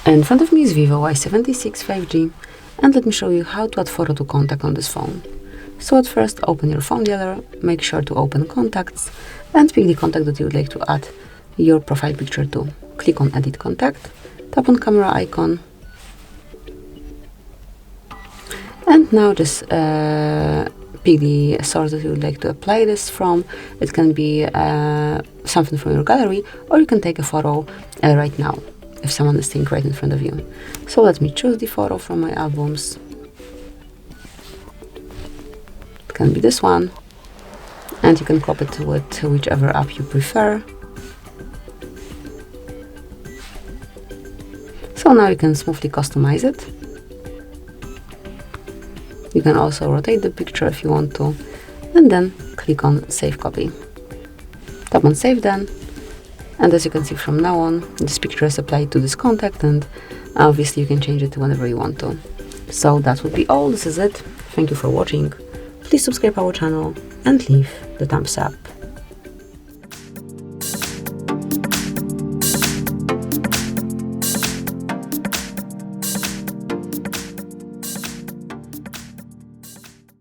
In front of me is Vivo Y76 5G, and let me show you how to add photo to contact on this phone. So at first, open your phone dealer, make sure to open contacts, and pick the contact that you would like to add your profile picture to. Click on Edit Contact, tap on camera icon, and now just pick the source that you would like to apply this from. It can be something from your gallery, or you can take a photo right now, if someone is standing right in front of you. So let me choose the photo from my albums. It can be this one, and you can crop it with whichever app you prefer. So now you can smoothly customize it. You can also rotate the picture if you want to, and then click on Save Copy. Tap on Save then. And as you can see from now on, this picture is applied to this contact, and obviously you can change it whenever you want to. So that would be all. This is it. Thank you for watching. Please subscribe our channel and leave the thumbs up.